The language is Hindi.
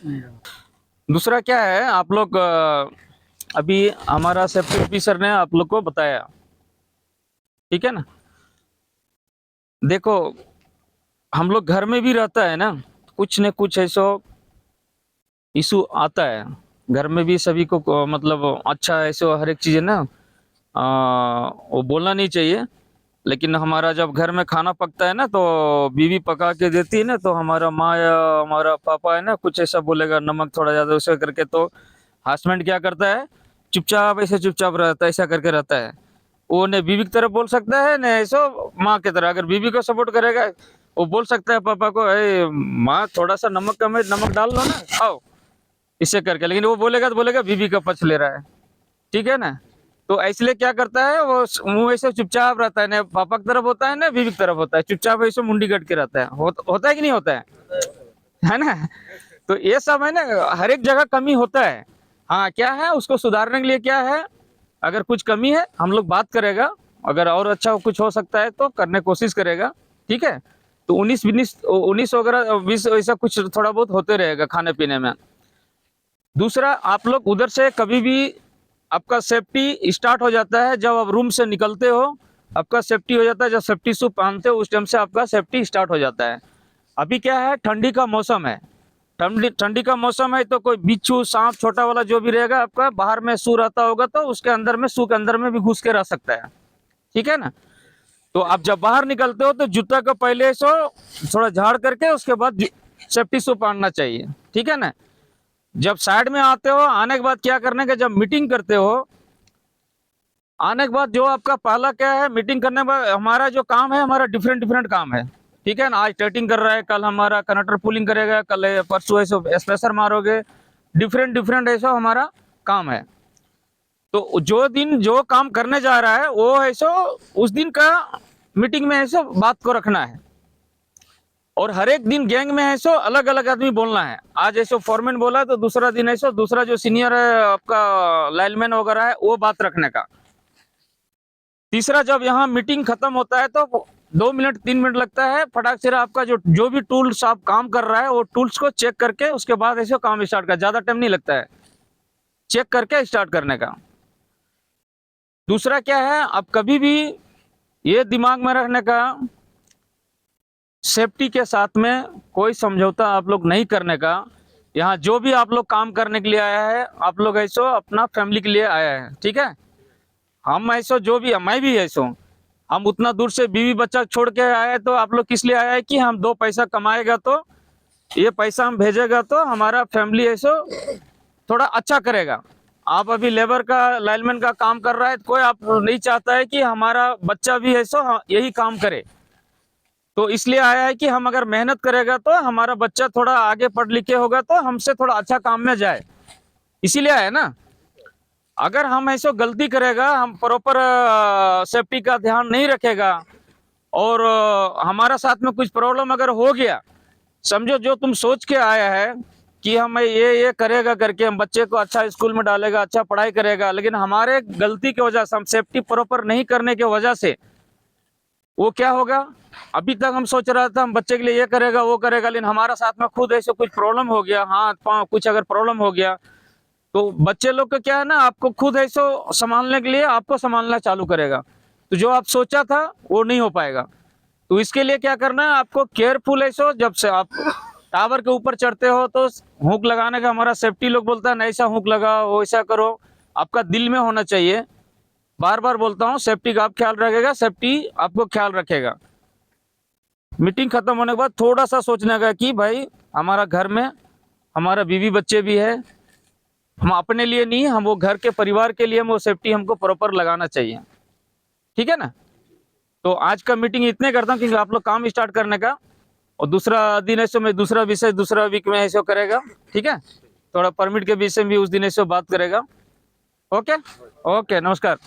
दूसरा क्या है, आप लोग अभी हमारा सेफ्टी ऑफिसर ने आप लोग को बताया, ठीक है ना। देखो, हम लोग घर में भी रहता है ना, कुछ न कुछ ऐसा इशू आता है। घर में भी सभी को मतलब अच्छा ऐसा हर एक चीज़ है ना, वो बोलना नहीं चाहिए। लेकिन हमारा जब घर में खाना पकता है ना, तो बीवी पका के देती है ना, तो हमारा माँ या हमारा पापा है ना, कुछ ऐसा बोलेगा नमक थोड़ा ज़्यादा उसे करके, तो हस्बैंड क्या करता है, चुपचाप ऐसे चुपचाप रहता है, ऐसा करके रहता है। वो न बीवी की तरफ बोल सकता है, न ऐसा माँ की तरह। अगर बीवी को सपोर्ट करेगा, वो बोल सकता है पापा को, ए माँ थोड़ा सा नमक कम है, नमक डाल लो ना, आओ, इससे करके। लेकिन वो बोलेगा तो बोलेगा बीवी का पक्ष ले रहा है, ठीक है ना। तो इसलिए क्या करता है, वो मुंह ऐसे चुपचाप रहता है, ना पापा की तरफ होता है ना बीवी की तरफ होता है, चुपचाप ऐसे मुंडी कट के रहता है। होता है कि नहीं होता है ना। तो ये सब है ना, हर एक जगह कमी होता है। हाँ, क्या है, उसको सुधारने के लिए क्या है, अगर कुछ कमी है हम लोग बात करेगा, अगर और अच्छा कुछ हो सकता है तो करने की कोशिश करेगा, ठीक है। तो 19 वगैरह 20 ऐसा कुछ थोड़ा बहुत होते रहेगा खाने पीने में। दूसरा, आप लोग उधर से कभी भी आपका सेफ्टी स्टार्ट हो जाता है जब आप रूम से निकलते हो, आपका सेफ्टी हो जाता है जब सेफ्टी शू पहनते हो, उस टाइम से आपका सेफ्टी स्टार्ट हो जाता है। अभी क्या है, ठंडी का मौसम है, ठंडी ठंडी का मौसम है, तो कोई बिच्छू सांप छोटा वाला जो भी रहेगा आपका बाहर में सू रहता होगा, तो उसके अंदर में सू के अंदर में भी घुस के रह सकता है, ठीक है ना। तो आप जब बाहर निकलते हो तो जूता को पहले सो थोड़ा झाड़ करके उसके बाद सेफ्टी शू पहनना चाहिए, ठीक है ना। जब साइड में आते हो, आने के बाद क्या करने का, जब मीटिंग करते हो, आने के बाद जो आपका पहला क्या है, मीटिंग करने के बाद हमारा जो काम है, हमारा डिफरेंट डिफरेंट काम है, ठीक है ना। आज टेटिंग कर रहा है, कल हमारा कनेक्टर पुलिंग करेगा, कल परसों ऐसे स्पेसर मारोगे, डिफरेंट डिफरेंट ऐसा हमारा काम है। तो जो दिन जो काम करने जा रहा है वो ऐसा उस दिन का मीटिंग में ऐसा बात को रखना है। और हर एक दिन गैंग में ऐसा अलग अलग आदमी बोलना है। आज ऐसा फॉरमैन बोला तो दूसरा दिन ऐसा दूसरा जो सीनियर है आपका लाइनमैन वगैरह है वो बात रखने का। तीसरा, जब यहाँ मीटिंग खत्म होता है तो 2 मिनट 3 मिनट लगता है, फटाक से आपका जो भी टूल्स आप काम कर रहा है वो टूल्स को चेक करके उसके बाद ऐसे काम स्टार्ट कर, ज्यादा टाइम नहीं लगता है चेक करके स्टार्ट करने का। दूसरा क्या है, आप कभी भी ये दिमाग में रखने का, सेफ्टी के साथ में कोई समझौता आप लोग नहीं करने का। यहाँ जो भी आप लोग काम करने के लिए आया है, आप लोग ऐसो अपना फैमिली के लिए आया है, ठीक है। हम ऐसो जो भी, मैं भी ऐसो, हम उतना दूर से बीवी बच्चा छोड़ के आए, तो आप लोग किस लिए आया है कि हम 2 पैसा कमाएगा तो ये पैसा हम भेजेगा तो हमारा फैमिली ऐसो थोड़ा अच्छा करेगा। आप अभी लेबर का लाइनमैन का काम कर रहा है, तो कोई आप नहीं चाहता है कि हमारा बच्चा भी ऐसो यही काम करे। तो इसलिए आया है कि हम अगर मेहनत करेगा तो हमारा बच्चा थोड़ा आगे पढ़ लिखे होगा तो हमसे थोड़ा अच्छा काम में जाए, इसीलिए आया ना। अगर हम ऐसा गलती करेगा, हम प्रॉपर सेफ्टी का ध्यान नहीं रखेगा और हमारा साथ में कुछ प्रॉब्लम अगर हो गया, समझो जो तुम सोच के आया है कि हम ये करेगा करके हम बच्चे को अच्छा स्कूल में डालेगा, अच्छा पढ़ाई करेगा, लेकिन हमारे गलती की वजह से, हम सेफ्टी प्रॉपर नहीं करने की वजह से वो क्या होगा, अभी तक हम सोच रहा था हम बच्चे के लिए ये करेगा वो करेगा, लेकिन हमारा साथ में खुद ऐसे कुछ प्रॉब्लम हो गया, हाथ पांव कुछ अगर प्रॉब्लम हो गया, तो बच्चे लोग का क्या है ना, आपको खुद ऐसे संभालने के लिए आपको संभालना चालू करेगा, तो जो आप सोचा था वो नहीं हो पाएगा। तो इसके लिए क्या करना है, आपको केयरफुल ऐसे, जब से आप टावर के ऊपर चढ़ते हो तो हुक लगाने का, हमारा सेफ्टी लोग बोलता है ना ऐसा हुक लगाओ वैसा करो, आपका दिल में होना चाहिए। बार बार बोलता हूँ, सेफ्टी का आप ख्याल रखेगा, सेफ्टी आपको ख्याल रखेगा। मीटिंग खत्म होने के बाद थोड़ा सा सोचने का कि भाई हमारा घर में हमारा बीवी बच्चे भी है, हम अपने लिए नहीं, हम वो घर के परिवार के लिए हम वो सेफ्टी हमको प्रॉपर लगाना चाहिए, ठीक है ना। तो आज का मीटिंग इतने करता हूँ क्योंकि आप लोग काम स्टार्ट करने का, और दूसरा दिन ऐसे में दूसरा विषय दूसरा वीक में ऐसे करेगा, ठीक है। थोड़ा परमिट के विषय में भी उस दिन ऐसे बात करेगा। ओके ओके, नमस्कार।